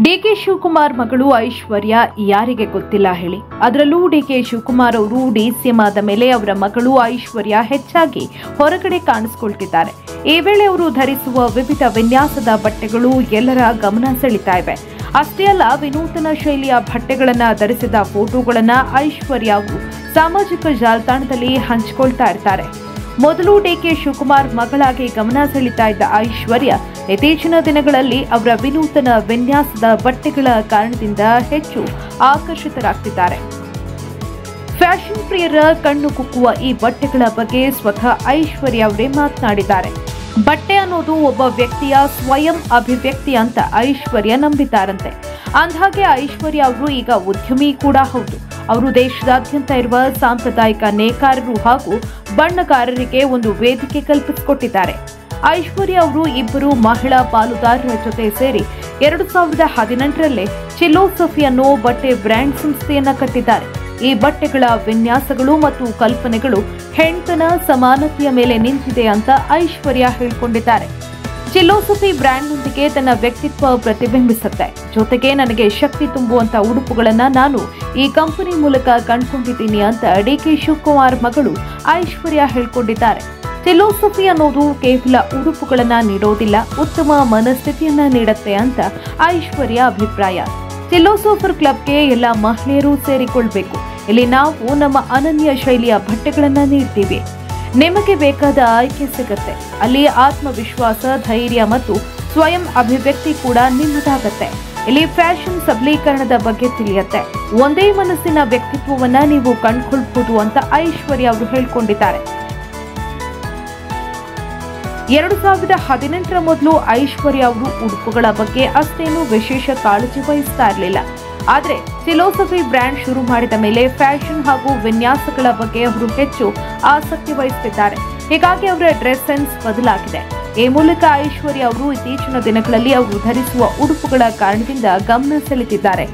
DK Shivakumar ಮಗಳು ಐಶ್ವರ್ಯ ಯಾರಿಗೆ ಗೊತ್ತಿಲ್ಲ ಹೇಳಿ. ಅದರಲ್ಲೂ ಡಿಕೆ ಶಿವಕುಮಾರ್ ಅವರು ಡಿಸಿಎಂ ಆದ ಮೇಲೆ ಅವರ ಮಗಳು ಐಶ್ವರ್ಯ ಹೆಚ್ಚಾಗಿ ಹೊರಗಡೆ ಕಾಣಿಸಿಕೊಳ್ತಿದ್ದಾರೆ. ಈ ವೇಳೆ ಅವರು ಧರಿಸುವ ವಿವಿಧ ವಿನ್ಯಾಸದ ಬಟ್ಟೆಗಳು ಎಲ್ಲರ ಗಮನ ಸೆಳೀತಾ ಇವೆ. ಅಷ್ಟೇ ಅಲ್ಲ, ವಿನೂತನ ಶೈಲಿಯ ಬಟ್ಟೆಗಳನ್ನು ಧರಿಸಿದ ಫೋಟೋಗಳನ್ನು ಐಶ್ವರ್ಯ ಅವರು ಸಾಮಾಜಿಕ ಜಾಲತಾಣದಲ್ಲಿ ಹಂಚಿಕೊಳ್ತಾ ಇರ್ತಾರೆ. ಮೊದಲು ಡಿಕೆ ಶಿವಕುಮಾರ್ ಮಗಳಾಗಿ ಗಮನ ಸೆಳೀತಾ ಇದ್ದ ಐಶ್ವರ್ಯ ಇತ್ತೀಚಿನ ದಿನಗಳಲ್ಲಿ ಅವರ ವಿನೂತನ ವಿನ್ಯಾಸದ ಬಟ್ಟೆಗಳ ಕಾರಣದಿಂದ ಹೆಚ್ಚು ಆಕರ್ಷಿತರಾಗ್ತಿದ್ದಾರೆ. ಫ್ಯಾಷನ್ ಪ್ರಿಯರ ಕಣ್ಣು ಕುಕ್ಕುವ ಈ ಬಟ್ಟೆಗಳ ಬಗ್ಗೆ ಸ್ವತಃ ಐಶ್ವರ್ಯ ಅವರೇ ಮಾತನಾಡಿದ್ದಾರೆ. ಬಟ್ಟೆ ಅನ್ನೋದು ಒಬ್ಬ ವ್ಯಕ್ತಿಯ ಸ್ವಯಂ ಅಭಿವ್ಯಕ್ತಿ ಅಂತ ಐಶ್ವರ್ಯ ನಂಬಿದ್ದಾರಂತೆ. ಅಂದಹಾಗೆ ಐಶ್ವರ್ಯ ಅವರು ಈಗ ಉದ್ಯಮಿ ಕೂಡ ಹೌದು. ಅವರು ದೇಶದಾದ್ಯಂತ ಇರುವ ಸಾಂಪ್ರದಾಯಿಕ ನೇಕಾರರು ಹಾಗೂ ಬಣ್ಣಗಾರರಿಗೆ ಒಂದು ವೇದಿಕೆ ಕಲ್ಪಿಸಿಕೊಟ್ಟಿದ್ದಾರೆ. ಐಶ್ವರ್ಯ ಅವರು ಇಬ್ಬರು ಮಹಿಳಾ ಪಾಲುದಾರರ ಜೊತೆ ಸೇರಿ 2018ರಲ್ಲೇ ಚಿಲೋಸಫಿ ಅನ್ನೋ ಬಟ್ಟೆ ಬ್ರ್ಯಾಂಡ್ ಸಂಸ್ಥೆಯನ್ನ ಕಟ್ಟಿದ್ದಾರೆ. ಈ ಬಟ್ಟೆಗಳ ವಿನ್ಯಾಸಗಳು ಮತ್ತು ಕಲ್ಪನೆಗಳು ಹೆಣ್ತನ ಸಮಾನತೆಯ ಮೇಲೆ ನಿಂತಿದೆ ಅಂತ ಐಶ್ವರ್ಯ ಹೇಳಿಕೊಂಡಿದ್ದಾರೆ. ಚಿಲೋಸಫಿ ಬ್ರ್ಯಾಂಡ್ನೊಂದಿಗೆ ತನ್ನ ವ್ಯಕ್ತಿತ್ವ ಪ್ರತಿಬಿಂಬಿಸುತ್ತೆ. ಜೊತೆಗೆ ನನಗೆ ಶಕ್ತಿ ತುಂಬುವಂತ ಉಡುಪುಗಳನ್ನ ನಾನು ಈ ಕಂಪನಿ ಮೂಲಕ ಕಂಡುಕೊಂಡಿದ್ದೀನಿ ಅಂತ ಡಿಕೆ ಶಿವಕುಮಾರ್ ಮಗಳು ಐಶ್ವರ್ಯ ಹೇಳಿಕೊಂಡಿದ್ದಾರೆ. ಚಿಲೋಸಫಿ ಅನ್ನೋದು ಕೇವಲ ಉಡುಪುಗಳನ್ನ ನೀಡೋದಿಲ್ಲ, ಉತ್ತಮ ಮನಸ್ಥಿತಿಯನ್ನ ನೀಡುತ್ತೆ ಅಂತ ಐಶ್ವರ್ಯ ಅಭಿಪ್ರಾಯ. ಚಿಲೋಸೋಫರ್ ಕ್ಲಬ್ಗೆ ಎಲ್ಲ ಮಹಿಳೆಯರು ಸೇರಿಕೊಳ್ಬೇಕು. ಇಲ್ಲಿ ನಾವು ನಮ್ಮ ಅನನ್ಯ ಶೈಲಿಯ ಬಟ್ಟೆಗಳನ್ನ ನೀಡ್ತೀವಿ. ನಿಮಗೆ ಬೇಕಾದ ಆಯ್ಕೆ ಸಿಗುತ್ತೆ. ಅಲ್ಲಿ ಆತ್ಮವಿಶ್ವಾಸ, ಧೈರ್ಯ ಮತ್ತು ಸ್ವಯಂ ಅಭಿವ್ಯಕ್ತಿ ಕೂಡ ನಿಮ್ಮದಾಗತ್ತೆ. ಇಲ್ಲಿ ಫ್ಯಾಷನ್ ಸಬಲೀಕರಣದ ಬಗ್ಗೆ ತಿಳಿಯುತ್ತೆ. ಒಂದೇ ಮನಸ್ಸಿನ ವ್ಯಕ್ತಿತ್ವವನ್ನ ನೀವು ಕಂಡುಕೊಳ್ಬಹುದು ಅಂತ ಐಶ್ವರ್ಯ ಅವರು ಹೇಳಿಕೊಂಡಿದ್ದಾರೆ. 2018ರ ಮೊದಲು ಐಶ್ವರ್ಯ ಅವರು ಉಡುಪುಗಳ ಬಗ್ಗೆ ಅಷ್ಟೇನು ವಿಶೇಷ ಕಾಳಜಿ ವಹಿಸ್ತಾ ಇರಲಿಲ್ಲ. ಆದರೆ ಚಿಲೋಸಫಿ ಬ್ರ್ಯಾಂಡ್ ಶುರು ಮಾಡಿದ ಮೇಲೆ ಫ್ಯಾಷನ್ ಹಾಗೂ ವಿನ್ಯಾಸಗಳ ಬಗ್ಗೆ ಅವರು ಹೆಚ್ಚು ಆಸಕ್ತಿ ವಹಿಸುತ್ತಿದ್ದಾರೆ. ಹೀಗಾಗಿ ಅವರ ಡ್ರೆಸ್ ಸೆನ್ಸ್ ಬದಲಾಗಿದೆ. ಈ ಮೂಲಕ ಐಶ್ವರ್ಯ ಅವರು ಇತ್ತೀಚಿನ ದಿನಗಳಲ್ಲಿ ಅವರು ಧರಿಸುವ ಉಡುಪುಗಳ ಕಾರಣದಿಂದ ಗಮನ ಸೆಳೆದಿದ್ದಾರೆ.